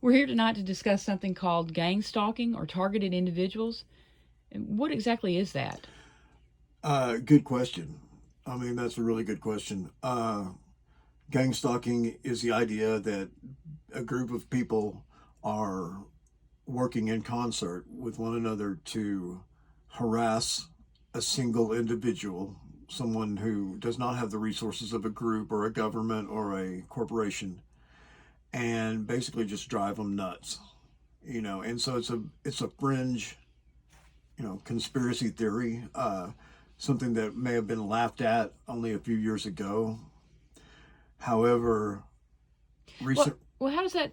We're here tonight to discuss something called gangstalking or targeted individuals. And what exactly is that? Good question. I mean, that's a really good question. Gang stalking is the idea that a group of people are working in concert with one another to harass a single individual, someone who does not have the resources of a group or a government or a corporation, and basically just drive them nuts. And so it's a fringe, conspiracy theory. Something that may have been laughed at only a few years ago. However, Well, recent well, how does that?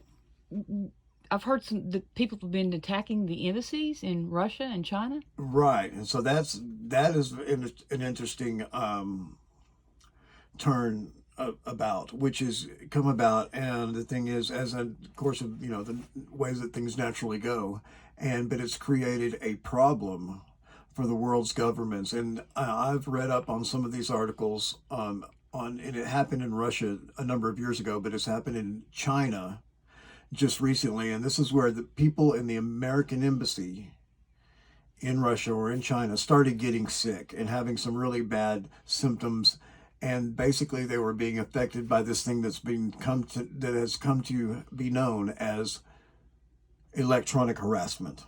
I've heard the people have been attacking the embassies in Russia and China. right, and so that is an interesting turn about, which has come about, and the thing is, as a course of the ways that things naturally go, but it's created a problem for the world's governments, and I've read up on some of these articles and it happened in Russia a number of years ago, but it's happened in China just recently, and this is where the people in the American embassy in Russia or in China started getting sick and having some really bad symptoms, and basically they were being affected by this thing that has come to be known as electronic harassment.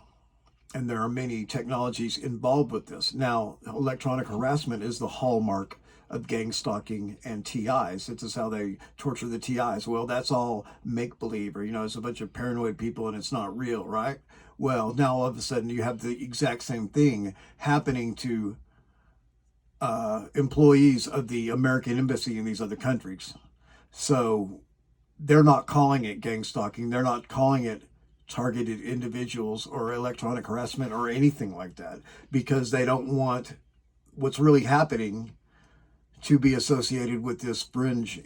And there are many technologies involved with this. Now, electronic harassment is the hallmark of gang stalking and TIs. This is how they torture the TIs. Well, that's all make believe, or it's a bunch of paranoid people and it's not real, right? Well, now all of a sudden you have the exact same thing happening to employees of the American embassy in these other countries. So they're not calling it gang stalking. They're not calling it targeted individuals or electronic harassment or anything like that, because they don't want what's really happening to be associated with this fringe,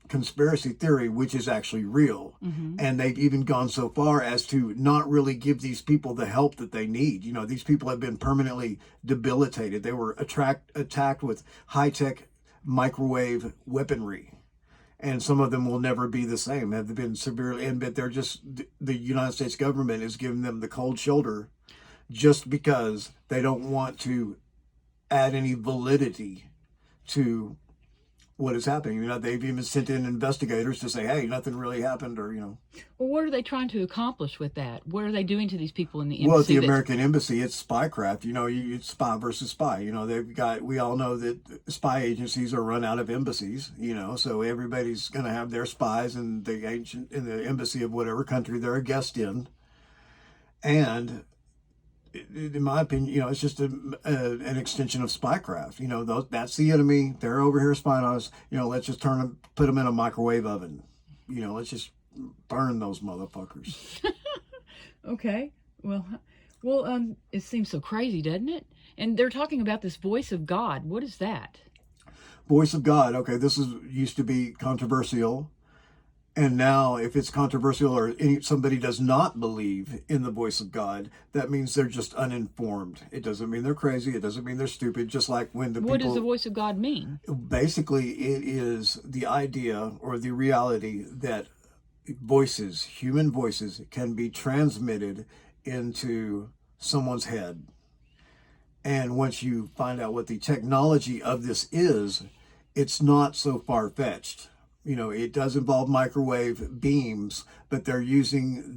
conspiracy theory, which is actually real. Mm-hmm. And they've even gone so far as to not really give these people the help that they need. These people have been permanently debilitated. They were attacked with high-tech microwave weaponry, and some of them will never be the same. Have been severely, but they're just, the United States government is giving them the cold shoulder just because they don't want to add any validity to what is happening. They've even sent in investigators to say, "Hey, nothing really happened," or Well, what are they trying to accomplish with that? What are they doing to these people in the Well, at embassy? the That's American embassy, it's spycraft. It's spy versus spy. They've got. We all know that spy agencies are run out of embassies. So everybody's going to have their spies in the embassy of whatever country they're a guest in, and in my opinion, it's just an extension of spycraft. That's the enemy. They're over here spying on us. Let's just put them in a microwave oven. Let's just burn those motherfuckers. okay. Well, it seems so crazy, doesn't it? And they're talking about this voice of God. What is that? Voice of God. Okay, this is used to be controversial, and now if it's controversial or somebody does not believe in the voice of God, that means they're just uninformed. It doesn't mean they're crazy. It doesn't mean they're stupid. Just like when the What does the people, voice of God mean? basically, it is the idea or the reality that human voices, can be transmitted into someone's head. And once you find out what the technology of this is, it's not so far fetched. It does involve microwave beams, but they're using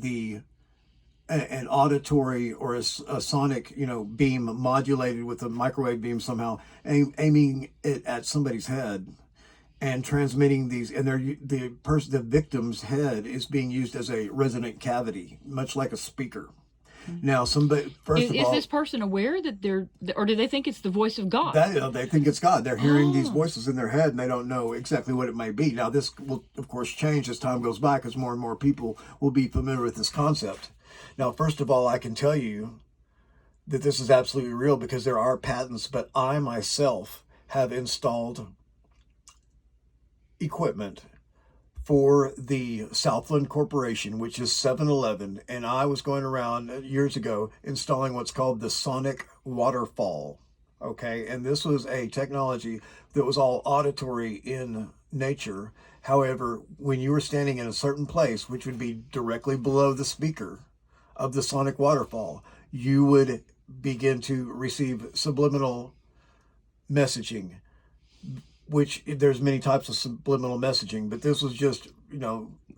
an auditory or a sonic, beam modulated with a microwave beam somehow, aiming it at somebody's head and transmitting these, and the victim's head is being used as a resonant cavity, much like a speaker. Now, somebody, first of Is this all, person aware that or do they think it's the voice of God? they think it's God. They're hearing these Oh, voices in their head, and they don't know exactly what it may be. Now, this will, of course, change as time goes by, because more and more people will be familiar with this concept. Now, first of all, I can tell you that this is absolutely real because there are patents, but I myself have installed equipment for the Southland Corporation, which is 7-Eleven, and I was going around years ago installing what's called the sonic waterfall. Okay, and this was a technology that was all auditory in nature, However, when you were standing in a certain place, which would be directly below the speaker of the sonic waterfall, you would begin to receive subliminal messaging, which there's many types of subliminal messaging, but this was just,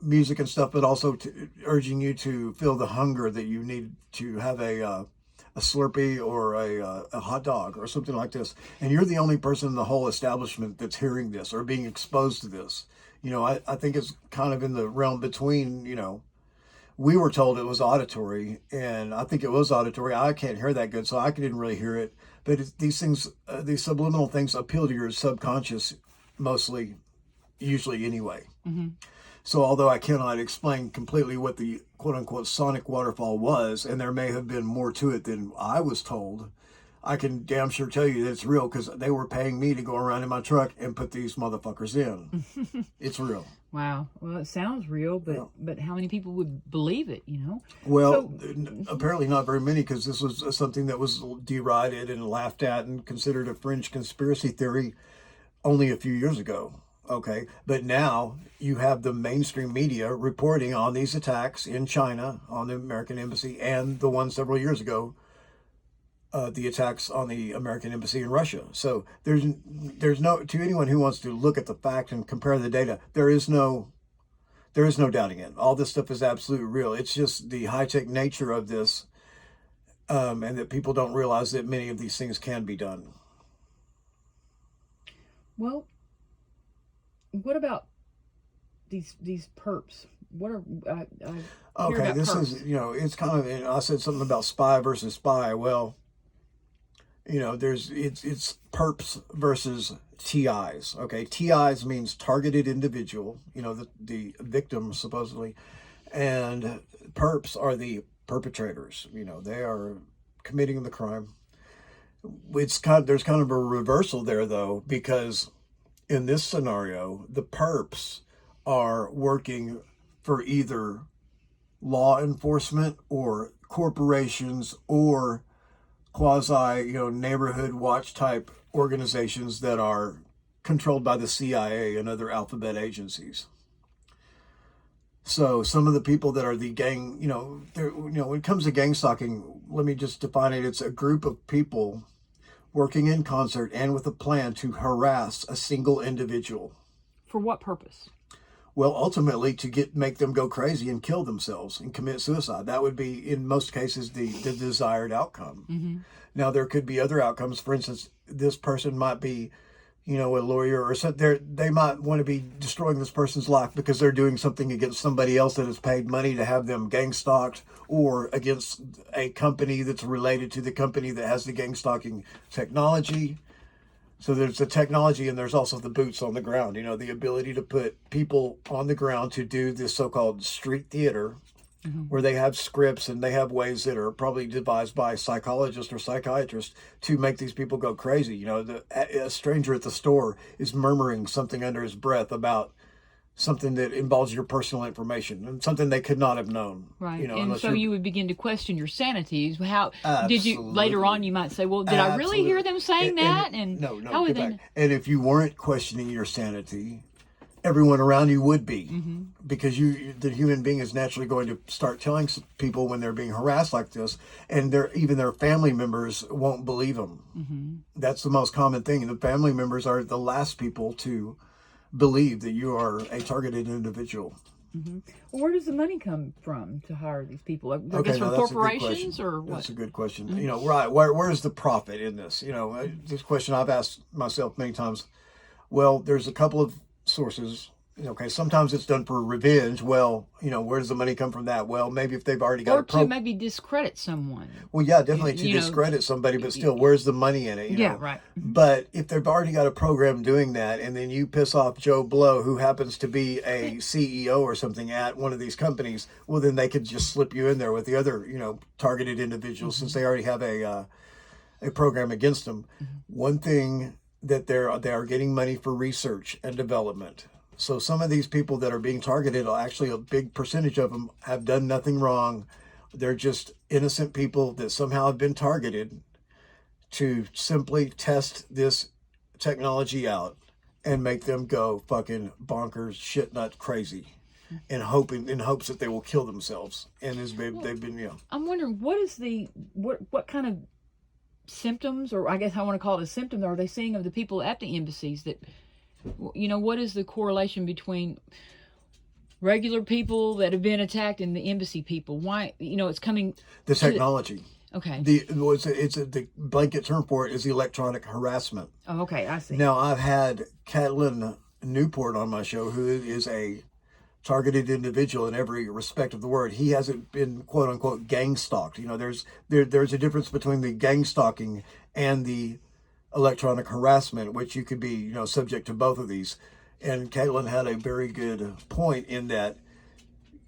music and stuff, but also urging you to feel the hunger that you need to have a Slurpee or a hot dog or something like this. And you're the only person in the whole establishment that's hearing this or being exposed to this. I think it's kind of in the realm between, we were told it was auditory, and I think it was auditory. I can't hear that good, so I didn't really hear it. But these things, these subliminal things appeal to your subconscious mostly, usually anyway. Mm-hmm. So although I cannot explain completely what the quote-unquote sonic waterfall was, and there may have been more to it than I was told, I can damn sure tell you that it's real, because they were paying me to go around in my truck and put these motherfuckers in. It's real. Wow. Well, it sounds real, but how many people would believe it, Well, apparently not very many, because this was something that was derided and laughed at and considered a fringe conspiracy theory only a few years ago. Okay, but now you have the mainstream media reporting on these attacks in China on the American embassy, and the one several years ago, the attacks on the American embassy in Russia. So there's no, to anyone who wants to look at the fact and compare the data, there is no doubting it. All this stuff is absolutely real. It's just the high-tech nature of this, and that people don't realize that many of these things can be done. Well, what about these perps? What are I hear Okay, about this perps. is, it's kind of, I said something about spy versus spy. Well, it's perps versus TIs. Okay, TIs means targeted individual, the victim supposedly, and perps are the perpetrators. They are committing the crime. There's kind of a reversal there, though, because in this scenario, the perps are working for either law enforcement or corporations or quasi, neighborhood watch type organizations that are controlled by the CIA and other alphabet agencies. So some of the people that are the gang, when it comes to gang stalking, let me just define it. It's a group of people working in concert and with a plan to harass a single individual. For what purpose? Well, ultimately to make them go crazy and kill themselves and commit suicide. That would be, in most cases, the desired outcome. Mm-hmm. Now, there could be other outcomes. For instance, this person might be, a lawyer or something. They might want to be destroying this person's life because they're doing something against somebody else that has paid money to have them gang stalked, or against a company that's related to the company that has the gang stalking technology. So there's the technology, and there's also the boots on the ground, the ability to put people on the ground to do this so-called street theater, mm-hmm. where they have scripts and they have ways that are probably devised by psychologists or psychiatrists to make these people go crazy. A stranger at the store is murmuring something under his breath about something that involves your personal information and something they could not have known. Right. And so you would begin to question your sanities. How did you, later on you might say, well, did I really hear them saying that? And no, how would they? And if you weren't questioning your sanity, everyone around you would be, mm-hmm. because the human being is naturally going to start telling people when they're being harassed like this, and even their family members won't believe them. Mm-hmm. That's the most common thing. The family members are the last people to believe that you are a targeted individual. Mm-hmm. Well, where does the money come from to hire these people? I guess from that's corporations or what? That's a good question. Mm-hmm. Right? Where's the profit in this? This question I've asked myself many times. Well, there's a couple of sources. Okay, sometimes it's done for revenge. Well, where does the money come from that? Well, maybe if they've already got to maybe discredit someone. Well, yeah, definitely to discredit somebody, but still, where's the money in it? Yeah, right. But if they've already got a program doing that, and then you piss off Joe Blow, who happens to be a CEO or something at one of these companies, well, then they could just slip you in there with the other, targeted individuals, mm-hmm. since they already have a program against them. Mm-hmm. One thing that they are getting money for research and development. So some of these people that are being targeted, actually a big percentage of them have done nothing wrong. They're just innocent people that somehow have been targeted to simply test this technology out and make them go fucking bonkers, shit nut crazy, in hopes that they will kill themselves. And they've been, I'm wondering what kind of symptoms, or I guess I want to call it a symptom, are they seeing of the people at the embassies? That, what is the correlation between regular people that have been attacked and the embassy people? Why, it's coming. The technology. Okay. The blanket term for it is electronic harassment. Oh, okay, I see. Now, I've had Catalin Newport on my show, who is a targeted individual in every respect of the word. He hasn't been quote unquote gang stalked. There's a difference between the gang stalking and the electronic harassment, which you could be, subject to both of these. And Caitlin had a very good point in that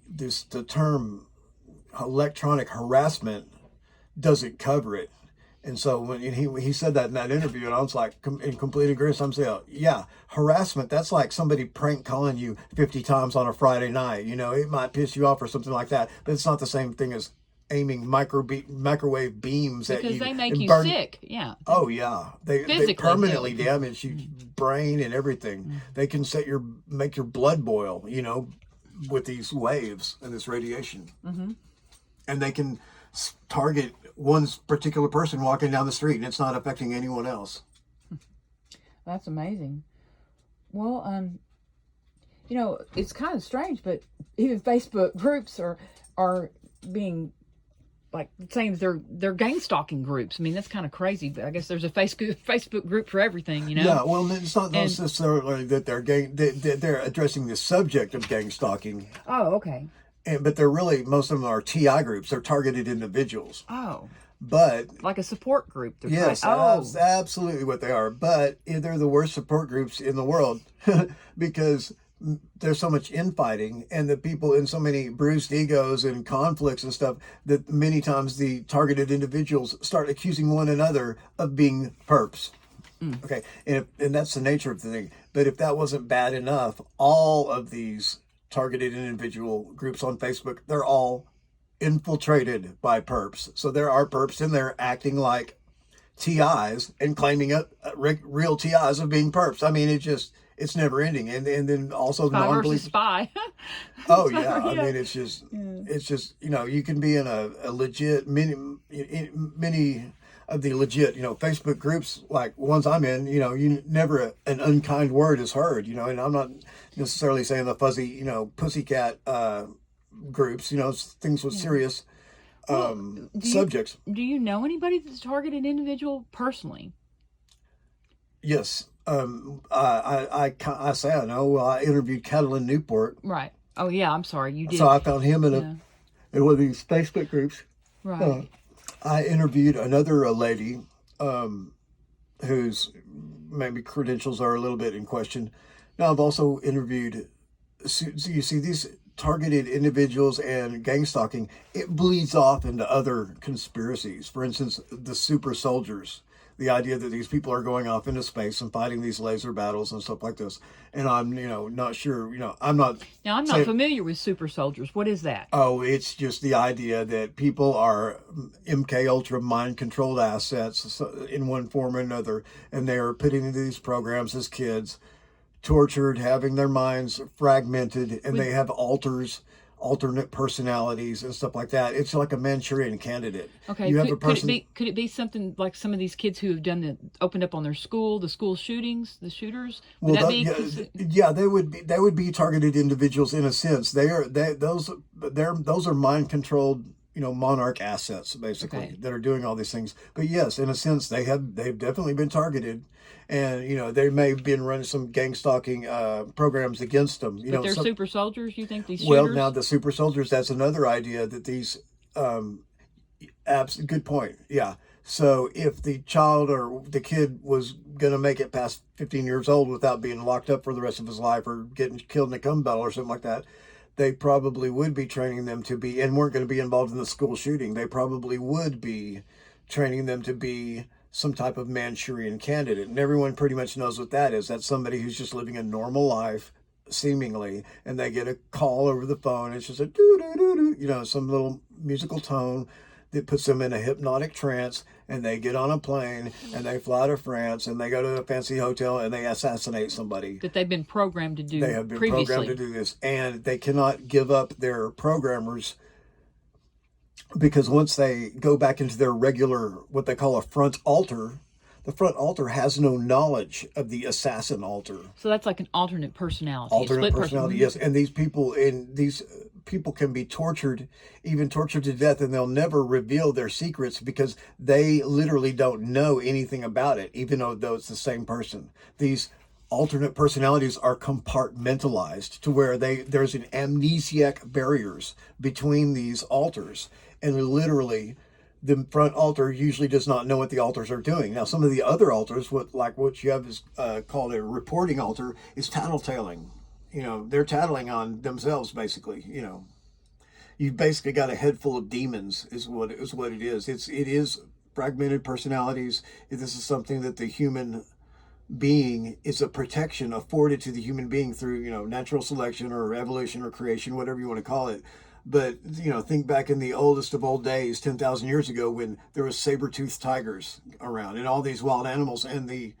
the term electronic harassment doesn't cover it. And so when he said that in that interview, and I was like, in complete agreement, I'm saying, yeah, harassment, that's like somebody prank calling you 50 times on a Friday night. It might piss you off or something like that, but it's not the same thing as aiming microwave beams at you. Because they make you sick, yeah. Oh, yeah. They permanently damage your brain and everything. They can make your blood boil, with these waves and this radiation. And they can target one particular person walking down the street, and it's not affecting anyone else. That's amazing. Well, it's kind of strange, but even Facebook groups are being like saying they're gang stalking groups. I mean, that's kind of crazy, but I guess there's a Facebook group for everything, Yeah, well, it's not necessarily that they're addressing the subject of gang stalking. Oh, okay. But they're really, most of them are TI groups. They're targeted individuals. Oh. But like a support group. Yes, that's absolutely what they are. But they're the worst support groups in the world because there's so much infighting, and the people in so many bruised egos and conflicts and stuff, that many times the targeted individuals start accusing one another of being perps. Okay, and that's the nature of the thing. But if that wasn't bad enough, all of these targeted individual groups on Facebook, they're all infiltrated by perps. So there are perps in there acting like TIs and claiming real TIs of being perps. I mean, it's never ending. And then also spy versus spy. Oh yeah. I mean, it's just you can be in a legit many of the legit, Facebook groups like ones I'm in, you never an unkind word is heard, and I'm not necessarily saying the fuzzy, pussycat groups, things with serious subjects. Do you know anybody that's targeted individual personally? Yes. I say I know. Well, I interviewed Catalin Newport. Right. Oh yeah, I'm sorry, you did. So I found him in one of these Facebook groups. Right. I interviewed another lady whose maybe credentials are a little bit in question. Now, I've also interviewed, so you see, these targeted individuals and gang stalking, it bleeds off into other conspiracies. For instance, the super soldiers. The idea that these people are going off into space and fighting these laser battles and stuff like this. And I'm, not sure, I'm not... Now, I'm not familiar with super soldiers. What is that? Oh, it's just the idea that people are MK Ultra mind-controlled assets in one form or another, and they are put into these programs as kids, tortured, having their minds fragmented, and they have alternate personalities and stuff like that. It's like a Manchurian Candidate. Okay, you have a person... could it be something like some of these kids who have opened up on their school, the school shootings, the shooters? Would they would be targeted individuals in a sense. Those are mind controlled, monarch assets basically that are doing all these things. But yes, in a sense, they've definitely been targeted. And, they may have been running some gang stalking programs against them. But they're super soldiers, you think, these shooters? Well, now the super soldiers, that's another idea that these, good point, yeah. So if the child or the kid was going to make it past 15 years old without being locked up for the rest of his life or getting killed in a gun battle or something like that, they probably would be training them to be, and weren't going to be involved in the school shooting, they probably would be training them to be some type of Manchurian Candidate. And everyone pretty much knows what that is. That's somebody who's just living a normal life, seemingly, and they get a call over the phone. It's just a doo-doo-doo-doo, some little musical tone. that puts them in a hypnotic trance, and they get on a plane and they fly to France and they go to a fancy hotel and they assassinate somebody. That they've been programmed to do They have been previously. programmed to do this, and they cannot give up their programmers, because once they go back into their regular, what they call a front alter, the front alter has no knowledge of the assassin alter. So that's like an alternate personality. Alternate personality, yes. And these people can be tortured, even tortured to death, and they'll never reveal their secrets because they literally don't know anything about it, even though it's the same person. These alternate personalities are compartmentalized to where there's an amnesiac barriers between these alters, and literally the front alter usually does not know what the alters are doing. Now, some of the other alters, what you have is called a reporting alter, is tattletaling. They're tattling on themselves, basically. You've basically got a head full of demons, is what it is. It is fragmented personalities. This is something that the human being is a protection afforded to the human being through, natural selection or evolution or creation, whatever you want to call it. But, think back in the oldest of old days, 10,000 years ago, when there was saber-toothed tigers around and all these wild animals. And the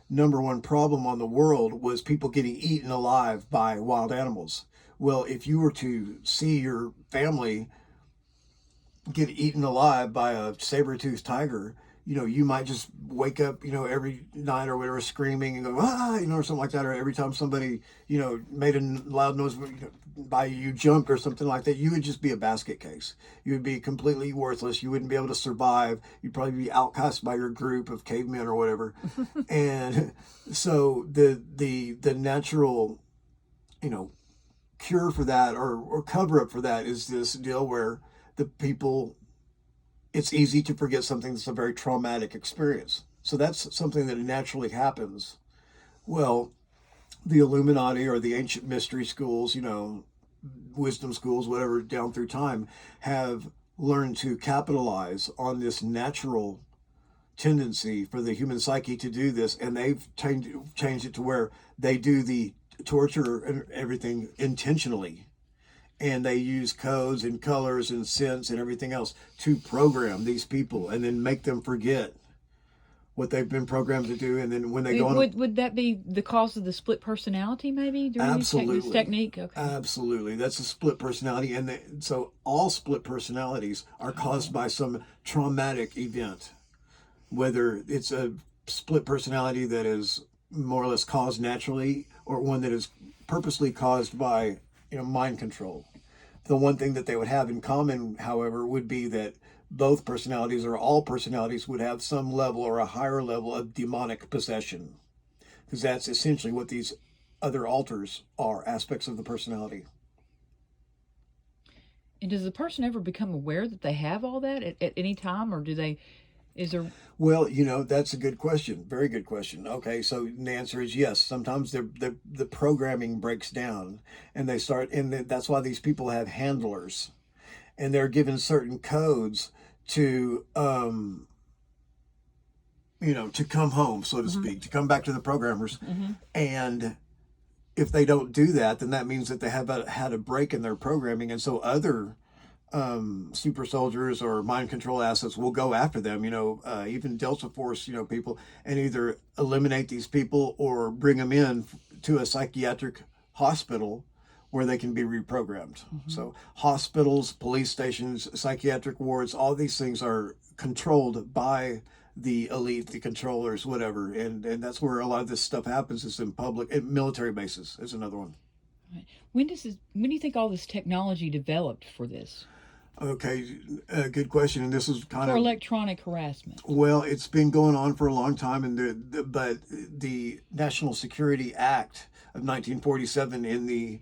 number one problem on the world was people getting eaten alive by wild animals. Well, if you were to see your family get eaten alive by a saber-toothed tiger, you might just wake up, every night or whatever, screaming and go, or something like that. Or every time somebody, made a loud noise by you, jumped or something like that, you would just be a basket case. You would be completely worthless. You wouldn't be able to survive. You'd probably be outcast by your group of cavemen or whatever. And so the natural, cure for that or cover up for that is this deal where the people, it's easy to forget something that's a very traumatic experience. So that's something that naturally happens. Well, the Illuminati or the ancient mystery schools, wisdom schools, whatever, down through time, have learned to capitalize on this natural tendency for the human psyche to do this. And they've changed it to where they do the torture and everything intentionally. And they use codes and colors and scents and everything else to program these people and then make them forget what they've been programmed to do. And then when they go on... Would that be the cause of the split personality, maybe, during Absolutely. this technique? Okay. Absolutely. That's a split personality. And so all split personalities are caused by some traumatic event, whether it's a split personality that is more or less caused naturally or one that is purposely caused by mind control. The one thing that they would have in common, however, would be that both personalities or all personalities would have some level or a higher level of demonic possession, because that's essentially what these other alters are, aspects of the personality. And does the person ever become aware that they have all that at any time, or is there... Well, that's a good question. Very good question. Okay, so the answer is yes. Sometimes the programming breaks down and they start, and that's why these people have handlers, and they're given certain codes to, to come home, so to speak, to come back to the programmers. And if they don't do that, then that means that they have had a break in their programming, and so other super soldiers or mind control assets will go after them, even Delta Force, people, and either eliminate these people or bring them in to a psychiatric hospital where they can be reprogrammed. So hospitals, police stations, psychiatric wards, all these things are controlled by the elite, the controllers, whatever. And that's where a lot of this stuff happens, is in public, at military bases is another one. Right. When do you think all this technology developed for this? Okay, good question. And this is kind for of electronic harassment. Well, it's been going on for a long time, and but the National Security Act of 1947 in the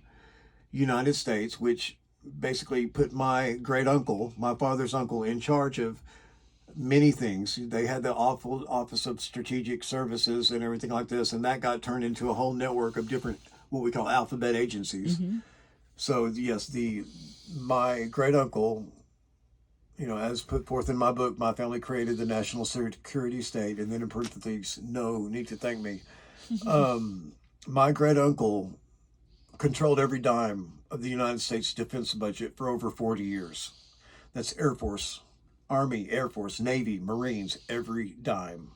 United States, which basically put my great uncle, my father's uncle, in charge of many things. They had the Office of Strategic Services and everything like this, and that got turned into a whole network of different, what we call alphabet agencies. So yes, my great uncle, as put forth in my book, my family created the national security state, and then in parentheses, no need to thank me. My great uncle controlled every dime of the United States defense budget for over 40 years. That's Air Force, Army, Air Force, Navy, Marines, every dime.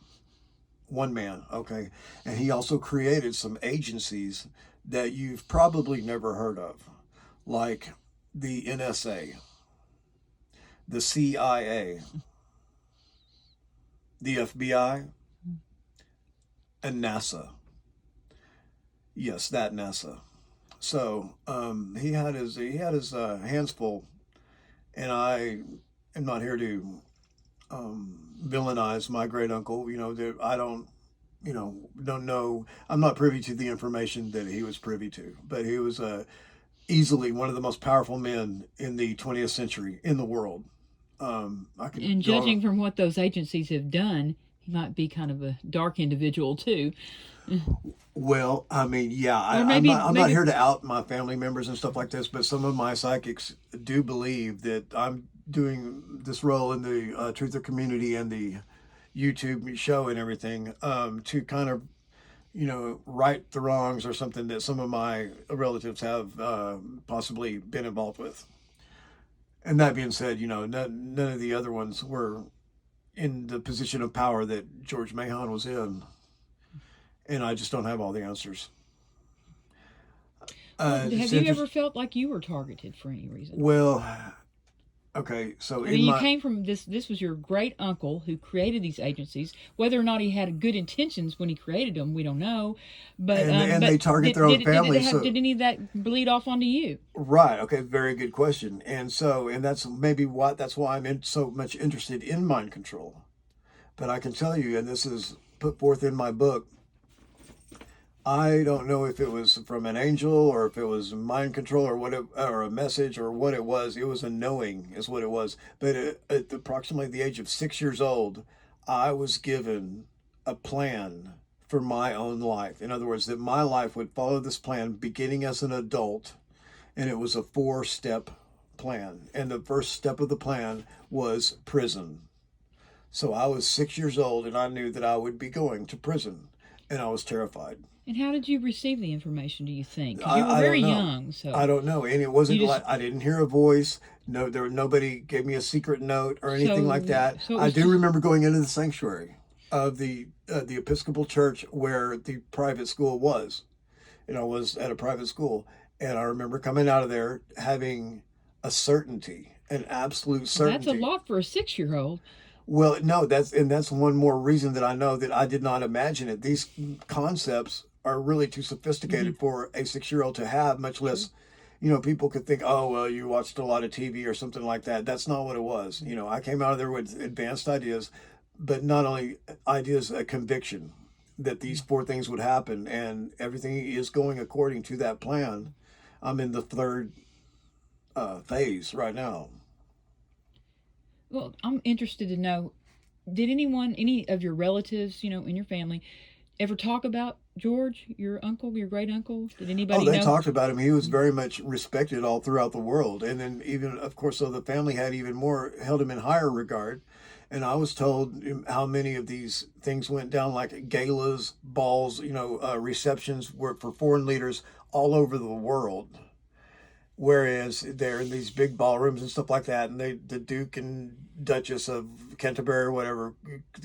One man, okay? And he also created some agencies that you've probably never heard of, like the NSA, the CIA, the FBI, and NASA. Yes, that NASA. So he had his hands full, and I am not here to villainize my great uncle. I don't know. I'm not privy to the information that he was privy to, but he was easily one of the most powerful men in the 20th century in the world. I could And go judging from what those agencies have done, he might be kind of a dark individual too. Well, I mean, yeah, Or I'm maybe, not maybe, here to out my family members and stuff like this, but some of my psychics do believe that I'm doing this role in the truther community and the YouTube show and everything to kind of right the wrongs or something that some of my relatives have possibly been involved with. And that being said, none of the other ones were in the position of power that George Mahon was in, and I just don't have all the answers. well, have It's you ever interesting. felt like you were targeted for any reason? Well, okay, so I in mean, you my came from this. This was your great uncle who created these agencies. Whether or not he had good intentions when he created them, we don't know. and But they target their own did it family, have so did any of that bleed off onto you? right, okay, very good question. And that's maybe that's why I'm so much interested in mind control. But I can tell you, and this is put forth in my book, I don't know if it was from an angel or if it was mind control or or a message or what it was. It was a knowing, is what it was. But at approximately the age of 6 years old, I was given a plan for my own life. In other words, that my life would follow this plan beginning as an adult, and it was a 4-step plan. And the first step of the plan was prison. So I was 6 years old, and I knew that I would be going to prison, and I was terrified. And how did you receive the information? Do you think? Because you were I very don't know. young, so I don't know. And it you wasn't just like I didn't hear a voice. No, nobody gave me a secret note or anything like that. so it I was do just remember going into the sanctuary of the Episcopal Church where the private school was. I was at a private school, and I remember coming out of there having a certainty, an absolute that's a certainty. lot for a 6 year old. Well, no, that's one more reason that I know that I did not imagine it. These concepts are really too Mm-hmm. sophisticated for a 6-year old to have, much True. less, people could think, oh, well, you watched a lot of TV or something like that. That's not what it was. I came out of there with advanced ideas, but not only ideas, a conviction that these 4 things would happen, and everything is going according to that plan. I'm in the third phase right now. Well, I'm interested to know. Did anyone, any of your relatives, in your family, ever talk about George, your uncle, your great uncle? Did Oh, anybody they know? talked about him. He was very much respected all throughout the world. And then even, of course, so the family had even more, held him in higher regard. And I was told how many of these things went down, like galas, balls, receptions were for foreign leaders all over the world. Whereas they're in these big ballrooms and stuff like that, and the Duke and Duchess of Canterbury or whatever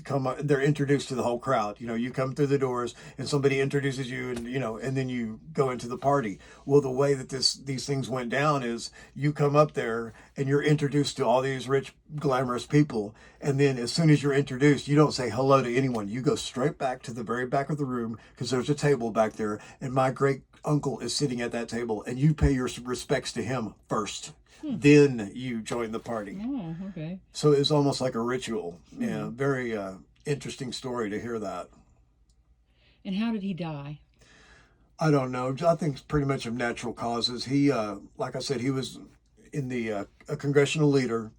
come up, they're introduced to the whole crowd. You come through the doors and somebody introduces you, and and then you go into the party. Well, the way that these things went down is you come up there and you're introduced to all these rich, glamorous people, and then as soon as you're introduced, you don't say hello to anyone. You go straight back to the very back of the room because there's a table back there, and my great uncle is sitting at that table, and you pay your respects to him first. Hmm. Then you join the party. Oh, okay. So it was almost like a ritual. Yeah, Hmm. very interesting story to hear that. And how did he die? I don't know. I think it's pretty much of natural causes. He, like I said, he was in the a congressional leader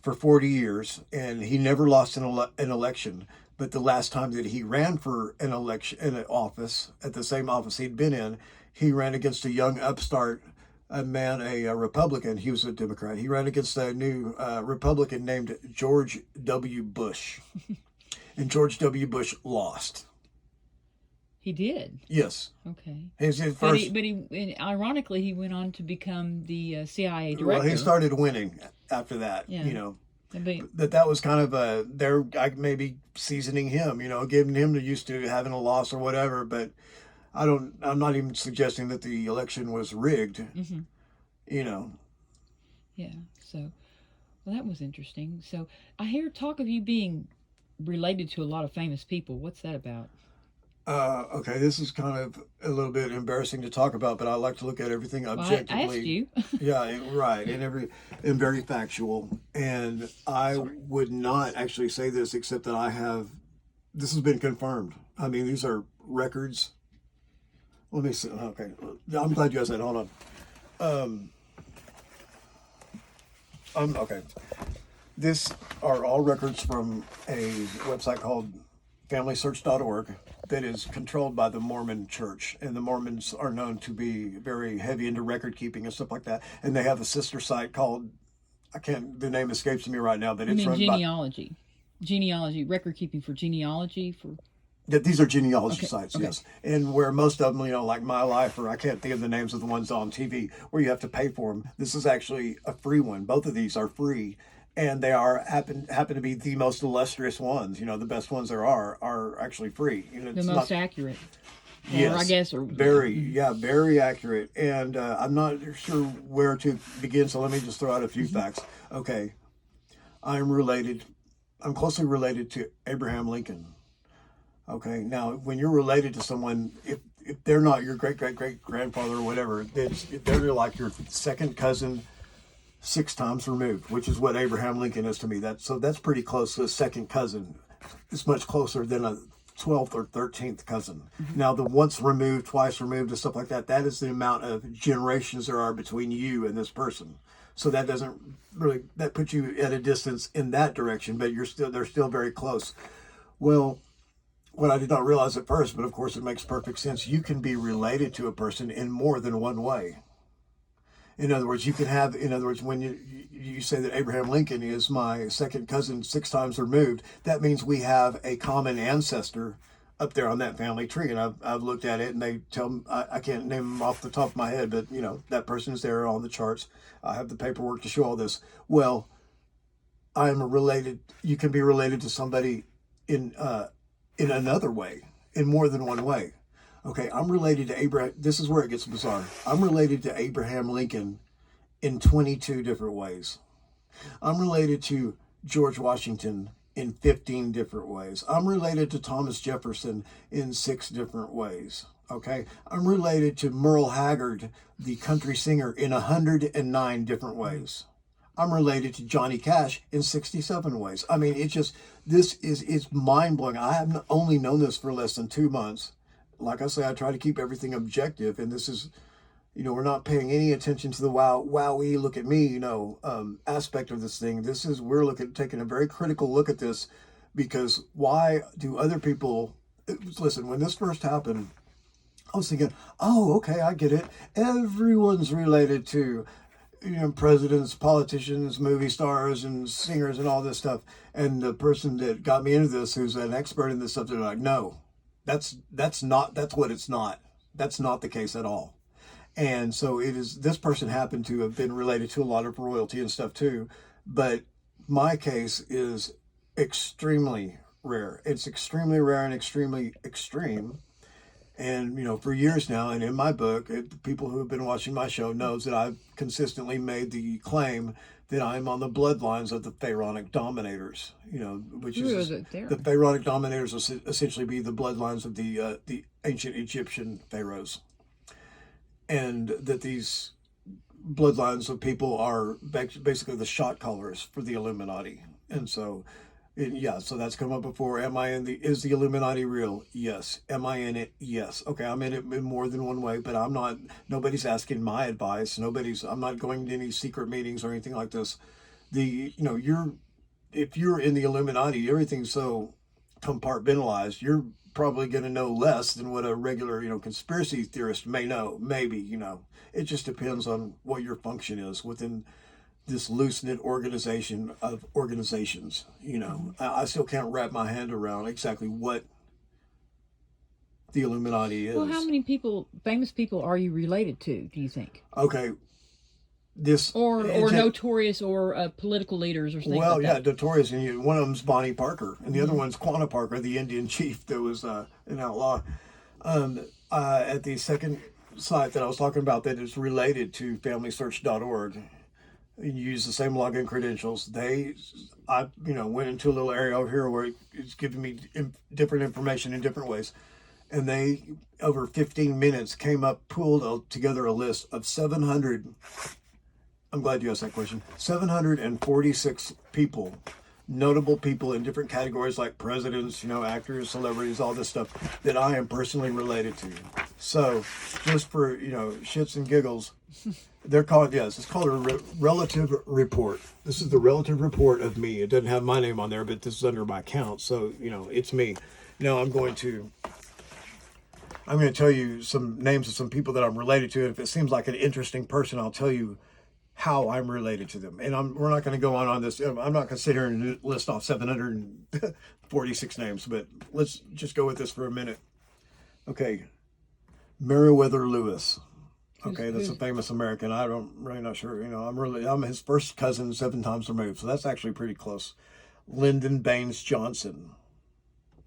for 40 years, and he never lost an election. But the last time that he ran for an election in an office, at the same office he'd been in, he ran against a young upstart, a man, a Republican. He was a Democrat. He ran against a new Republican named George W. Bush. And George W. Bush lost. He did. Yes. Okay. His But first. and ironically, he went on to become the CIA Well, he director. started winning after that, Yeah. that was kind of they're maybe seasoning him, giving him the used to having a loss or whatever. But I'm not even suggesting that the election was rigged. Mm-hmm. You know. Yeah. So, well, that was interesting. So, I hear talk of you being related to a lot of famous people. What's that about? Okay, this is kind of a little bit embarrassing to talk about, but I like to look at everything Well, I asked objectively. you. Yeah, right, and very factual. And I Sorry. would not actually say this except that this has been confirmed. I mean, these are records. Let me see. Okay, I'm glad you asked that. Hold on. Um, okay. This are all records from a website called FamilySearch.org that is controlled by the Mormon Church, and the Mormons are known to be very heavy into record keeping and stuff like that. And they have a sister site called the name escapes me right now, but You it's mean run by genealogy? Genealogy, record keeping for genealogy for. yeah, these are genealogy Okay. sites, Okay. yes. And where most of them, like My Life, or I can't think of the names of the ones on TV where you have to pay for them. This is actually a free one. Both of these are free, and they happen to be the most illustrious ones. The best ones there are actually free. The It's most not. accurate, or I Yes, guess, or yeah. Mm-hmm. very accurate. And I'm not sure where to begin, so let me just throw out a few Mm-hmm. facts. Okay, I'm related. I'm closely related to Abraham Lincoln. Okay, now when you're related to someone, if they're not your great great great grandfather or whatever, they're like your second cousin, 6 times removed, which is what Abraham Lincoln is to me. That's pretty close to a second cousin. It's much closer than a 12th or 13th cousin. Mm-hmm. Now the once removed, twice removed, and stuff like that, that is the amount of generations there are between you and this person. So that doesn't really that puts you at a distance in that direction, but they're still very close. Well, what I did not realize at first, but of course it makes perfect sense. You can be related to a person in more than one way. In other words, when you say that Abraham Lincoln is my second cousin 6 times removed, that means we have a common ancestor up there on that family tree. And I've looked at it, and they tell me, I can't name them off the top of my head, but that person is there on the charts. I have the paperwork to show all this. Well, I am related. You can be related to somebody in in another way, in more than one way. Okay, I'm related to Abraham. This is where it gets bizarre. I'm related to Abraham Lincoln in 22 different ways. I'm related to George Washington in 15 different ways. I'm related to Thomas Jefferson in 6 different ways. Okay, I'm related to Merle Haggard, the country singer, in 109 different ways. I'm related to Johnny Cash in 67 ways. I mean, it's mind blowing. I have only known this for less than 2 months. Like I say, I try to keep everything objective, and this is, we're not paying any attention to the wowee, look at me, aspect of this thing. We're taking a very critical look at this, because why do other people, listen, when this first happened, I was thinking, oh, okay, I get it. Everyone's related to, presidents, politicians, movie stars, and singers, and all this stuff. And the person that got me into this, who's an expert in this stuff, they're like, no, that's what it's not. That's not the case at all. And so it is. This person happened to have been related to a lot of royalty and stuff too, but my case is extremely rare. It's extremely rare and extremely extreme. And for years now, and in my book, people who have been watching my show knows that I've consistently made the claim that I'm on the bloodlines of the pharaonic dominators. Which Who is is it there? the pharaonic dominators will essentially be the bloodlines of the ancient Egyptian pharaohs, and that these bloodlines of people are basically the shot callers for the Illuminati. And so yeah, so that's come up before. Is the Illuminati real? Yes. Am I in it? Yes. Okay, I'm in it in more than one way, but I'm not, nobody's asking my advice. I'm not going to any secret meetings or anything like this. If you're in the Illuminati, everything's so compartmentalized, you're probably going to know less than what a regular, conspiracy theorist may know. Maybe, it just depends on what your function is within this loose knit organization of organizations. I still can't wrap my hand around exactly what the Illuminati Well, how is. many people, famous people, are you related to? Do you think? Okay, this or notorious or political leaders or things well, like yeah, that. notorious. And one of them's Bonnie Parker, and the other one's Quanah Parker, the Indian chief that was an outlaw. At the second site that I was talking about that is related to FamilySearch.org, you use the same login credentials. I went into a little area over here where it's giving me different information in different ways, and they over 15 minutes pulled together a list of 700. I'm glad you asked that question. 746 people, notable people in different categories like presidents, actors, celebrities, all this stuff that I am personally related to. So, just for shits and giggles, it's called a relative report. This is the relative report of me. It doesn't have my name on there, but this is under my account, so it's me. Now I'm going to tell you some names of some people that I'm related to, and if it seems like an interesting person, I'll tell you how I'm related to them. And we're not going to go on this. I'm not going to sit here and list off 746 names, but let's just go with this for a minute. Okay, Meriwether Lewis. Okay, that's a famous American. I'm really not sure. I'm his first cousin 7 times removed, so that's actually pretty close. Lyndon Baines Johnson.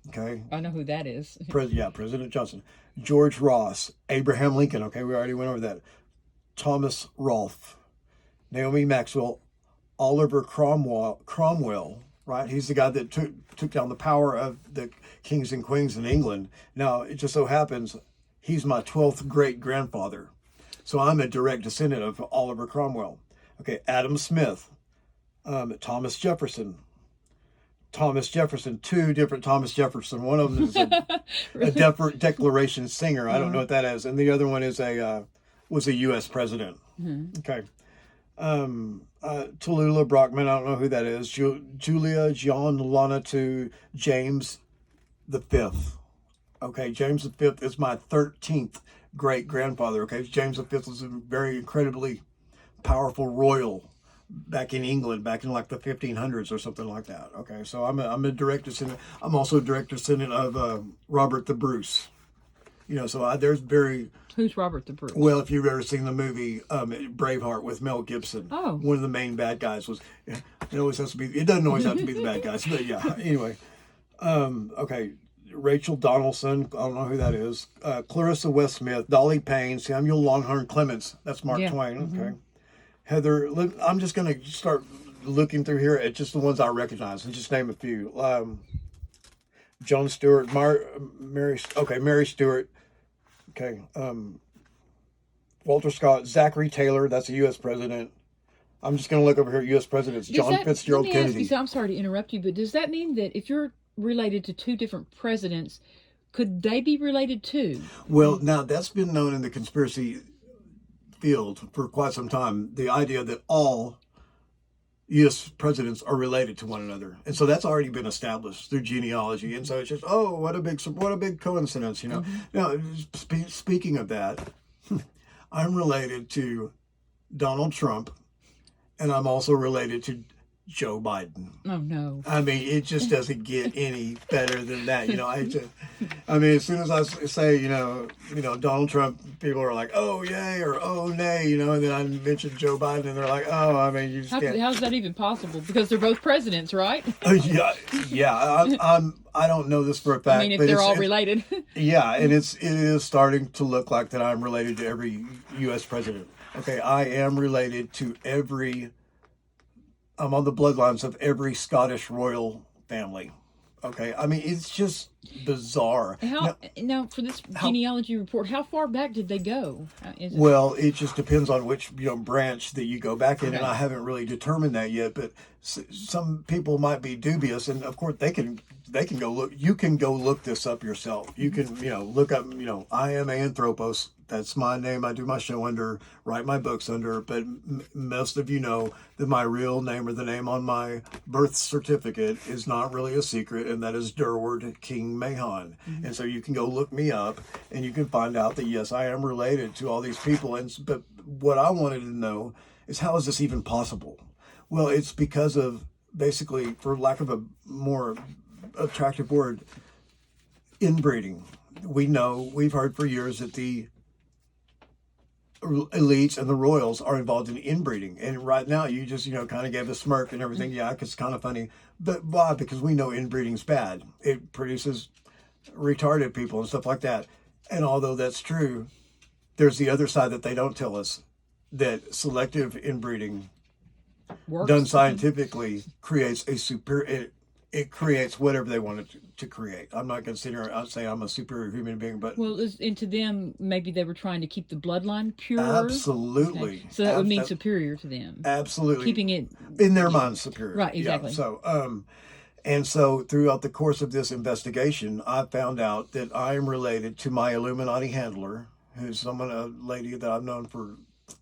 Okay, I know who that is. President Johnson. George Ross. Abraham Lincoln. Okay, we already went over that. Thomas Rolfe. Naomi Maxwell. Oliver Cromwell. Right, he's the guy that took down the power of the kings and queens in England. Now, it just so happens he's my 12th great grandfather. So I'm a direct descendant of Oliver Cromwell. Okay, Adam Smith, Thomas Jefferson. Thomas Jefferson, 2 different Thomas Jefferson. One of them is a Declaration singer. I don't know what that is, and the other one is was a U.S. president. Okay, Tallulah Brockman. I don't know who that is. Julia John Lana to James the Fifth. Okay, James the Fifth is my 13th great grandfather. Okay, James V was a very incredibly powerful royal back in England, back in like the 1500s or something like that. Okay, so I'm a direct descendant. I'm also a direct descendant of Robert the Bruce. So there's very. Who's Robert the Bruce? Well, if you've ever seen the movie Braveheart with Mel Gibson, one of the main bad guys was. It always has to be. It doesn't always have to be the bad guys, but yeah. Anyway, okay. Rachel Donaldson, I don't know who that is. Clarissa West Smith, Dolly Payne, Samuel Longhorn Clements, that's Mark Twain. Okay. Heather, I'm just going to start looking through here at just the ones I recognize and just name a few. Joan Stewart, Mary Stewart. Okay. Walter Scott, Zachary Taylor, that's a U.S. president. I'm just going to look over here at U.S. presidents. John Fitzgerald Kennedy. I'm sorry to interrupt you, but does that mean that if you're related to 2 different presidents, could they be related too? Well, now that's been known in the conspiracy field for quite some time. The idea that all U.S. presidents are related to one another, and so that's already been established through genealogy. And so it's just, what a big coincidence, Now, speaking of that, I'm related to Donald Trump, and I'm also related to Joe Biden. Oh no! I mean, it just doesn't get any better than that. As soon as I say, Donald Trump, people are like, "Oh yay" or "Oh nay," and then I mention Joe Biden, and they're like, "Oh, you just can't." How's that even possible? Because they're both presidents, right? Yeah. I don't know this for a fact. If they're all related. Yeah, and it is starting to look like that I'm related to every U.S. president. Okay, I am related to I'm on the bloodlines of every Scottish royal family. Okay, it's just bizarre. Now for this genealogy report, how far back did they go? Well, it just depends on which branch that you go back in, and I haven't really determined that yet. But some people might be dubious, and of course they can go look. You can go look this up yourself. You can look up I am Anthropos. That's my name. I do my show under, write my books under, but most of you know that my real name or the name on my birth certificate is not really a secret, and that is Durward King Mahon. And so you can go look me up, and you can find out that, yes, I am related to all these people. But what I wanted to know is, how is this even possible? Well, it's because of, basically, for lack of a more attractive word, inbreeding. We've heard for years that the elites and the royals are involved in inbreeding. And right now, you just, kind of gave a smirk and everything. Yeah, 'cause it's kind of funny. But why? Because we know inbreeding's bad. It produces retarded people and stuff like that. And although that's true, there's the other side that they don't tell us, that selective inbreeding Works. done scientifically creates a it creates whatever they want it to create. I'm not going to sit here and say I'm a superior human being, but Well, and to them, maybe they were trying to keep the bloodline pure. absolutely. Okay. So that would mean superior to them. Absolutely. Keeping it in their mind superior. Right, exactly. Yeah, so, and so throughout the course of this investigation, I found out that I am related to my Illuminati handler, who's a lady that I've known for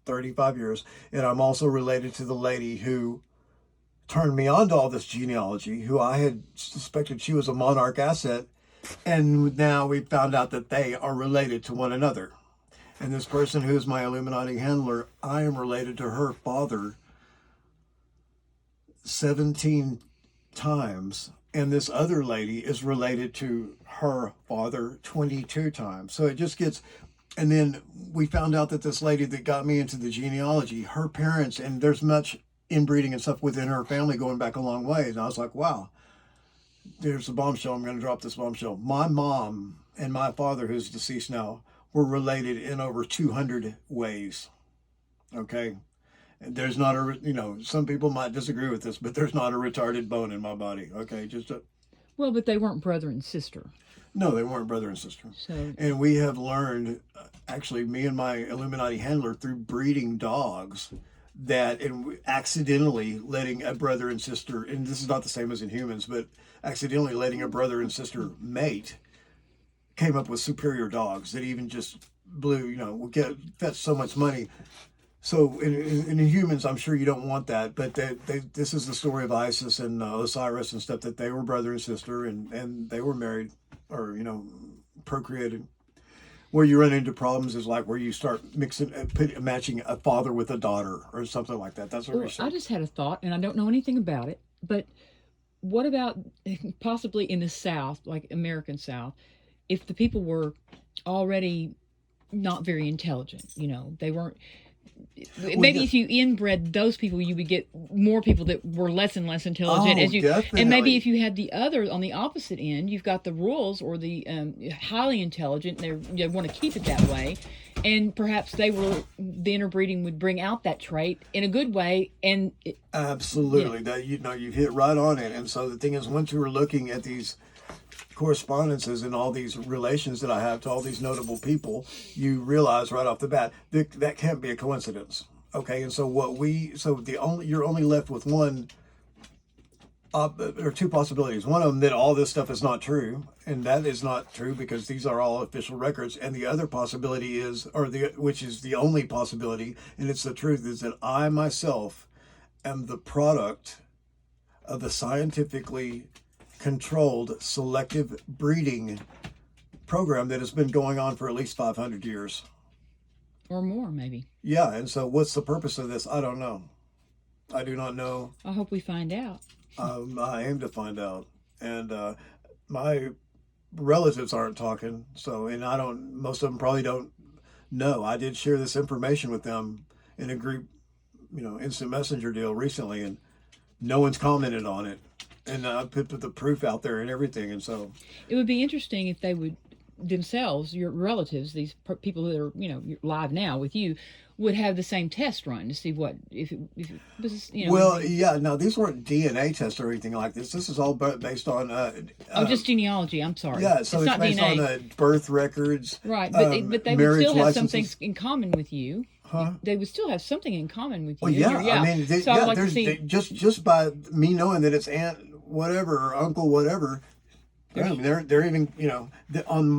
35 years. And I'm also related to the lady who turned me on to all this genealogy, who I had suspected she was a monarch asset. And now we found out that they are related to one another. And this person who's my Illuminati handler, I am related to her father 17 times. And this other lady is related to her father 22 times. So it just gets... And then we found out that this lady that got me into the genealogy, her parents, and there's much inbreeding and stuff within her family going back a long way. And I was like, wow, there's a bombshell. I'm going to drop this bombshell. My mom and my father, who's deceased now, were related in over 200 ways. Okay. And there's not some people might disagree with this, but there's not a retarded bone in my body. Okay. Well, but they weren't brother and sister. No, they weren't brother and sister. So, and we have learned, actually, me and my Illuminati handler, through breeding dogs, that and accidentally letting a brother and sister, and this is not the same as in humans, but accidentally letting a brother and sister mate, came up with superior dogs that even just will fetch so much money. So in humans, I'm sure you don't want that, but this is the story of Isis and Osiris and stuff, that they were brother and sister, and they were married, or procreated. Where you run into problems is like where you start matching a father with a daughter or something like that. That's what we're saying. I just had a thought, and I don't know anything about it, but what about possibly in the South, like American South, if the people were already not very intelligent, they weren't... Maybe if you inbred those people, you would get more people that were less and less intelligent. Definitely. And maybe if you had the other on the opposite end, you've got the royals or the highly intelligent. They want to keep it that way, and perhaps the interbreeding would bring out that trait in a good way. And absolutely, that you've hit right on it. And so the thing is, once you were looking at these correspondences and all these relations that I have to all these notable people, you realize right off the bat that can't be a coincidence. Okay, and so you're only left with one or two possibilities. One of them, that all this stuff is not true, and that is not true because these are all official records. And the other possibility is, which is the only possibility, and it's the truth, is that I myself am the product of a scientifically controlled selective breeding program that has been going on for at least 500 years. Or more, maybe. Yeah, and so what's the purpose of this? I don't know. I do not know. I hope we find out. I aim to find out. And my relatives aren't talking, and most of them probably don't know. I did share this information with them in a group, instant messenger deal recently, and no one's commented on it. And I put the proof out there and everything, and so... It would be interesting if they would themselves, your relatives, these people that are, live now with you, would have the same test run to see if it was, Well, yeah, no, these weren't DNA tests or anything like this. This is all based on... just genealogy, I'm sorry. Yeah, so it's based DNA. On birth records. Right, but they would still have something in common with you. Huh? They would still have something in common with you. Well, yeah. I mean, so I'd like to see... just by me knowing that it's aunt whatever or uncle whatever, they're even on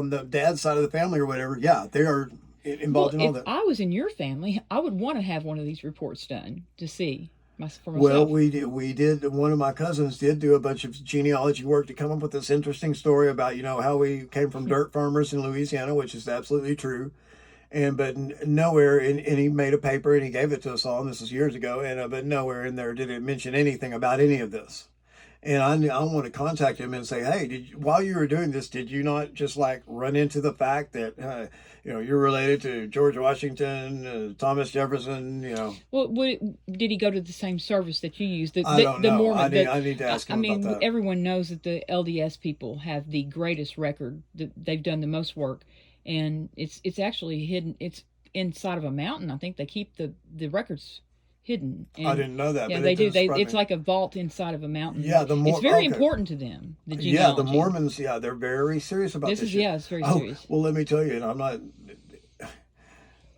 the dad's side of the family or whatever. Yeah, they are involved in all that. If I was in your family, I would want to have one of these reports done to see for myself. Well, we did. One of my cousins did do a bunch of genealogy work to come up with this interesting story about how we came from dirt farmers in Louisiana, which is absolutely true. But nowhere, and he made a paper and he gave it to us all, and this was years ago, but nowhere in there did it mention anything about any of this. And I want to contact him and say, hey, while you were doing this, did you not just like run into the fact that, you're related to George Washington, Thomas Jefferson, Well, did he go to the same service that you use? I don't know. Mormon. I need to ask him about that. Everyone knows that the LDS people have the greatest record. They've done the most work, and it's actually hidden. It's inside of a mountain. I think they keep the records hidden. And, I didn't know that. Yeah, but they do. It's like a vault inside of a mountain. Yeah, it's very important to them. The genealogy. Yeah, the Mormons. Yeah, they're very serious about this. It's very serious. Well, let me tell you, and I'm not.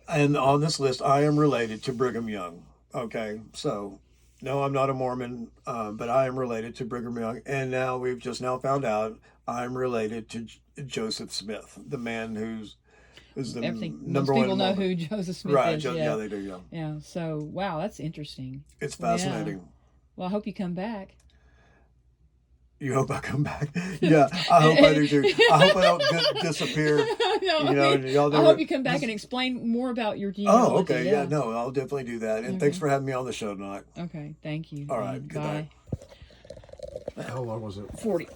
And on this list, I am related to Brigham Young. Okay, so no, I'm not a Mormon, but I am related to Brigham Young, and now we've just now found out I'm related to Joseph Smith, the man who's the number one. Most people know who Joseph Smith right, is. Yeah, they do. Yeah. Yeah. So wow, that's interesting. It's fascinating. Yeah. Well, I hope you come back. You hope I come back? Yeah, I hope I do too. I hope I don't disappear. I hope you come back and explain more about your genealogy. Oh, okay. Yeah, no, I'll definitely do that. And thanks for having me on the show tonight. Okay, thank you. All right, good Bye. night. How long was it? 40.